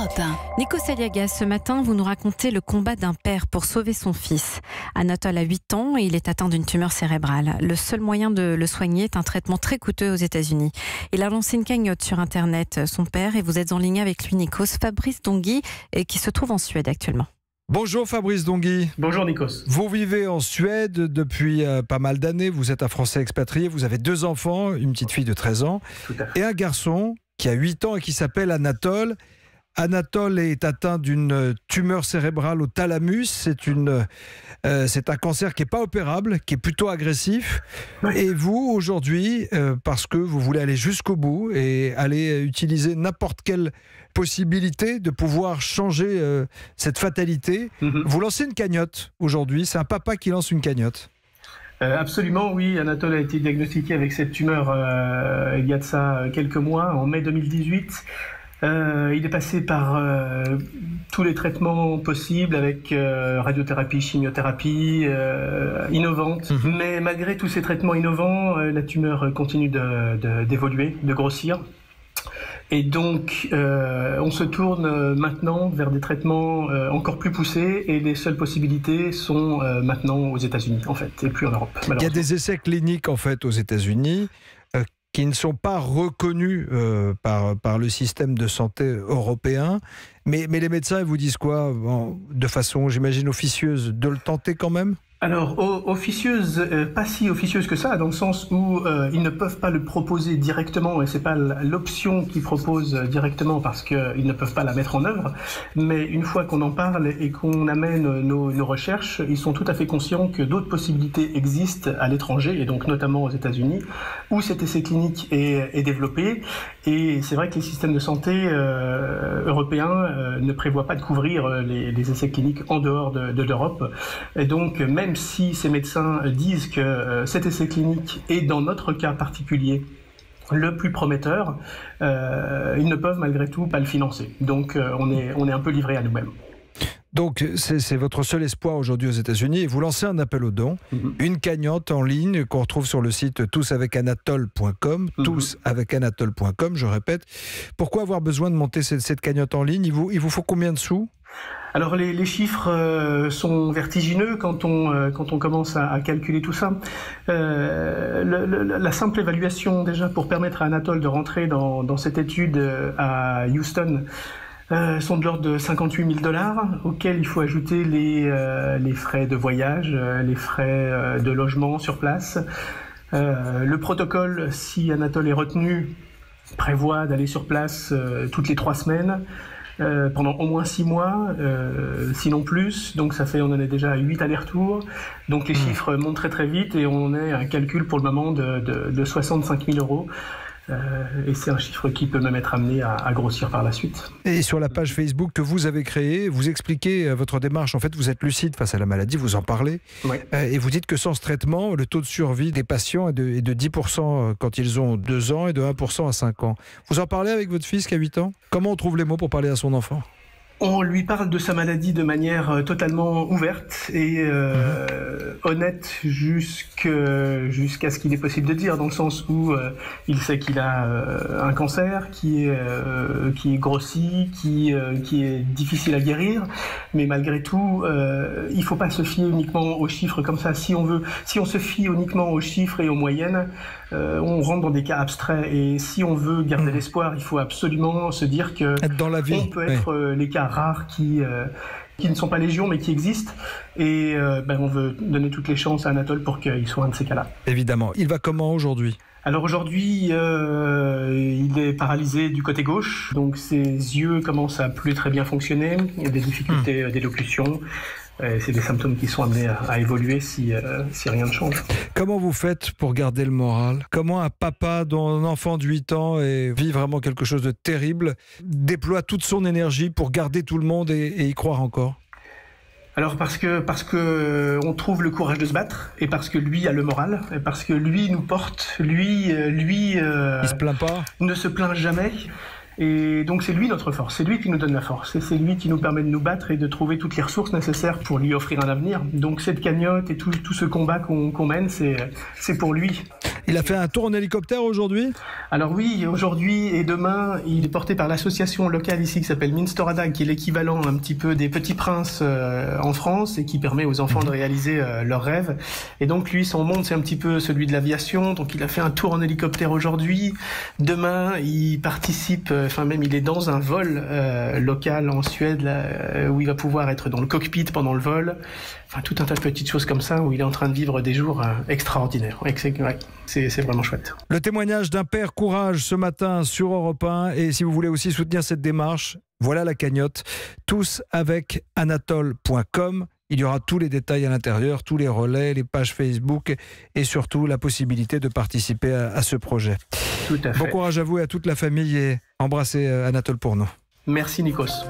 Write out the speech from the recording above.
Europe 1. Nikos Aliagas, ce matin, vous nous racontez le combat d'un père pour sauver son fils. Anatole a 8 ans et il est atteint d'une tumeur cérébrale. Le seul moyen de le soigner est un traitement très coûteux aux États-Unis. Il a lancé une cagnotte sur Internet, son père, et vous êtes en ligne avec lui, Nikos. Fabrice Donghi, qui se trouve en Suède actuellement. Bonjour Fabrice Donghi. Bonjour Nikos. Vous vivez en Suède depuis pas mal d'années, vous êtes un Français expatrié, vous avez 2 enfants, une petite fille de 13 ans et un garçon qui a 8 ans et qui s'appelle Anatole. Anatole est atteint d'une tumeur cérébrale au thalamus. C'est un cancer qui n'est pas opérable, qui est plutôt agressif. Oui. Et vous, aujourd'hui, parce que vous voulez aller jusqu'au bout et aller utiliser n'importe quelle possibilité de pouvoir changer cette fatalité, vous lancez une cagnotte aujourd'hui. C'est un papa qui lance une cagnotte. Absolument, oui. Anatole a été diagnostiqué avec cette tumeur il y a de ça quelques mois, en mai 2018. Il est passé par tous les traitements possibles avec radiothérapie, chimiothérapie innovante. Mais malgré tous ces traitements innovants, la tumeur continue d'évoluer, de grossir. Et donc, on se tourne maintenant vers des traitements encore plus poussés et les seules possibilités sont maintenant aux États-Unis, en fait, et plus en Europe. Il y a des essais cliniques, en fait, aux États-Unis qui ne sont pas reconnus par le système de santé européen. Mais les médecins, ils vous disent quoi, de façon, j'imagine, officieuse, de le tenter quand même ? Alors, officieuse, pas si officieuse que ça, dans le sens où ils ne peuvent pas le proposer directement, et c'est pas l'option qu'ils proposent directement parce qu'ils ne peuvent pas la mettre en œuvre, mais une fois qu'on en parle et qu'on amène nos recherches, ils sont tout à fait conscients que d'autres possibilités existent à l'étranger, et donc notamment aux États-Unis, où cet essai clinique est développé, et c'est vrai que les systèmes de santé européens ne prévoient pas de couvrir les essais cliniques en dehors de l'Europe, et donc même si ces médecins disent que cet essai clinique est, dans notre cas particulier, le plus prometteur, ils ne peuvent malgré tout pas le financer. Donc on est un peu livré à nous-mêmes. Donc c'est votre seul espoir aujourd'hui aux États-Unis. Et vous lancez un appel aux dons, une cagnotte en ligne qu'on retrouve sur le site tousavecAnatole.com, tousavecAnatole.com, je répète. Pourquoi avoir besoin de monter cette cagnotte en ligne ? Il vous faut combien de sous ? Alors les chiffres sont vertigineux quand on commence à calculer tout ça. La simple évaluation déjà pour permettre à Anatole de rentrer dans cette étude à Houston sont de l'ordre de $58 000, auxquels il faut ajouter les frais de voyage, les frais de logement sur place. Le protocole, si Anatole est retenu, prévoit d'aller sur place toutes les 3 semaines. Pendant au moins 6 mois, sinon plus, donc ça fait, on en est déjà à 8 allers-retours, donc les chiffres montent très très vite et on est à un calcul pour le moment de 65 000 €. Et c'est un chiffre qui peut même être amené à grossir par la suite. Et sur la page Facebook que vous avez créée, vous expliquez votre démarche. En fait, vous êtes lucide face à la maladie, vous en parlez. Oui. Et vous dites que sans ce traitement, le taux de survie des patients est de 10% quand ils ont 2 ans et de 1% à 5 ans. Vous en parlez avec votre fils qui a 8 ans ? Comment on trouve les mots pour parler à son enfant ? On lui parle de sa maladie de manière totalement ouverte et honnête jusqu'à ce qu'il est possible de dire, dans le sens où il sait qu'il a un cancer qui est grossi, qui est difficile à guérir, mais malgré tout, il ne faut pas se fier uniquement aux chiffres comme ça. Si on se fie uniquement aux chiffres et aux moyennes, on rentre dans des cas abstraits, et si on veut garder l'espoir, il faut absolument se dire que dans la vie, on peut être les cas rares qui ne sont pas légion mais qui existent, et on veut donner toutes les chances à Anatole pour qu'il soit un de ces cas-là. Évidemment. Il va comment aujourd'hui ? Alors aujourd'hui, il est paralysé du côté gauche, donc ses yeux commencent à plus très bien fonctionner, il y a des difficultés d'élocution. C'est des symptômes qui sont amenés à évoluer si rien ne change. Comment vous faites pour garder le moral ? Comment un papa dont un enfant de 8 ans vit vraiment quelque chose de terrible déploie toute son énergie pour garder tout le monde et y croire encore ? Alors parce que on trouve le courage de se battre, et parce que lui a le moral, et parce que lui nous porte, lui il se plaint pas, ne se plaint jamais. Et donc c'est lui notre force, c'est lui qui nous donne la force, et c'est lui qui nous permet de nous battre et de trouver toutes les ressources nécessaires pour lui offrir un avenir. Donc cette cagnotte et tout ce combat qu'on mène, c'est pour lui. Il a fait un tour en hélicoptère aujourd'hui ? Alors oui, aujourd'hui et demain, il est porté par l'association locale ici qui s'appelle Minstoradag, qui est l'équivalent un petit peu des Petits Princes en France et qui permet aux enfants de réaliser leurs rêves. Et donc lui, son monde, c'est un petit peu celui de l'aviation. Donc il a fait un tour en hélicoptère aujourd'hui. Demain, il participe, même il est dans un vol local en Suède là, où il va pouvoir être dans le cockpit pendant le vol. Enfin, tout un tas de petites choses comme ça où il est en train de vivre des jours extraordinaires. C'est vraiment chouette. Le témoignage d'un père courage ce matin sur Europe 1. Et si vous voulez aussi soutenir cette démarche, voilà la cagnotte. Tous avec Anatole.com. Il y aura tous les détails à l'intérieur, tous les relais, les pages Facebook et surtout la possibilité de participer à ce projet. Tout à fait. Bon courage à vous et à toute la famille et embrassez Anatole pour nous. Merci Nikos.